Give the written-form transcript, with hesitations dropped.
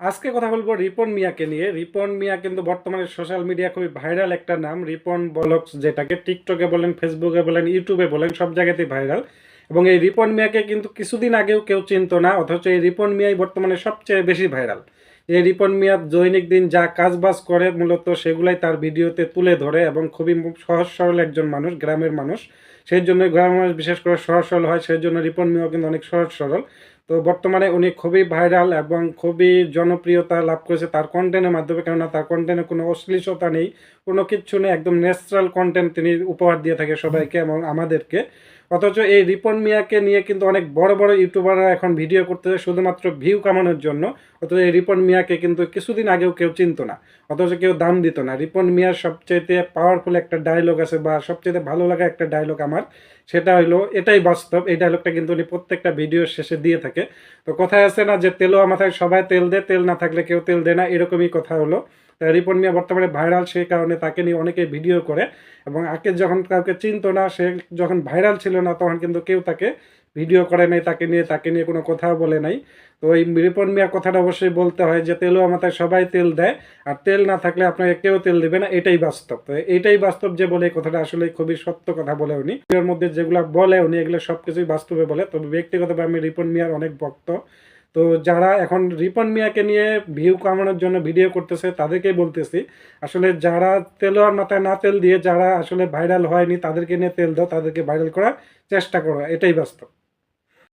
আজকে কথা বলবো রিপন মিয়াকে নিয়ে। রিপন মিয়া কিন্তু বর্তমানে সোশ্যাল মিডিয়া খুবই ভাইরাল একটা নাম। রিপন ব্লগস, যেটাকে টিকটকে বলেন, ফেসবুকে বলেন, ইউটিউবে বলেন, সব জায়গাতেই ভাইরাল। এবং এই রিপন মিয়াকে কিন্তু কিছুদিন আগেও কেউ চিনতো না, অথচ এই রিপন মিয়াই বর্তমানে সবচেয়ে বেশি ভাইরাল। এই রিপন মিয়া দৈনিক দিন যা কাজ বাজ করে মূলত সেগুলাই তার ভিডিওতে তুলে ধরে, এবং খুবই সহজ সরল একজন মানুষ, গ্রামের মানুষ। সেই জন্য গ্রামের মানুষ বিশেষ করে সহজ সরল হয়, সেই জন্য রিপন মিয়াও কিন্তু অনেক সহজ সরল। তো বর্তমানে উনি খুবই ভাইরাল এবং খুবই জনপ্রিয়তা লাভ করেছে তার কন্টেন্টের মাধ্যমে, কেননা তার কন্টেন্টে কোনো অশ্লীলতা নেই, কোনো কিচ্ছু নেই, একদম ন্যাচারাল কন্টেন্ট তিনি উপহার দিয়ে থাকে সবাইকে এবং আমাদেরকে। অথচ এই রিপন মিয়াকে নিয়ে কিন্তু অনেক বড় বড় ইউটিউবাররা এখন ভিডিও করতেছে শুধুমাত্র ভিউ কামানোর জন্য। অথচ এই রিপন মিয়াকে কিন্তু কিছুদিন আগেও কেউ চিনতো না, অথচ কেউ দাম দিত না। রিপন মিয়ার সবচেয়ে পাওয়ারফুল একটা ডায়লগ আছে, বা সবচেয়ে ভালো লাগা একটা ডায়লগ আমার, সেটা হলো এটাই বাস্তব। এই ডায়লগটা কিন্তু উনি প্রত্যেকটা ভিডিওর শেষে দিয়ে থাকে। তো কথায় আছে না যে তেলও মাথায় সবাই তেল দেয়, তেল না থাকলে কেউ তেল দেয় না, এরকমই কথা হলো। রিপন মিয়া বর্তমানে ভাইরাল, সেই কারণে তাকে নিয়ে অনেকে ভিডিও করে। এবং আগে যখন কাউকে চিনতো না, সে যখন ভাইরাল ছিল না, তখন কিন্তু কেউ তাকে ভিডিও করে নাই, তাকে নিয়ে কোনো কথাও বলে নাই। তো এই রিপন মিয়ার কথাটা অবশ্যই বলতে হয় যে তেলও মাথায় সবাই তেল দেয়, আর তেল না থাকলে আপনাকে কেউ তেল দেবে না, এটাই বাস্তব। তো এইটাই বাস্তব যে বলে এই কথাটা আসলে খুবই সত্য কথা বলে উনি। এর মধ্যে যেগুলো বলে উনি, এগুলো সব কিছুই বাস্তবে বলে। তবে ব্যক্তিগতভাবে আমি রিপন মিয়ার অনেক ভক্ত। তো যারা এখন রিপন মিয়াকে নিয়ে ভিউ কামানোর জন্য ভিডিও করতেছে তাদেরকেই বলতেছি, আসলে যারা তেলোয়ার মাথায় না তেল দিয়ে, যারা আসলে ভাইরাল হয়নি, তাদেরকে নিয়ে তেল দাও, তাদেরকে ভাইরাল করার চেষ্টা করো, এটাই বাস্তব।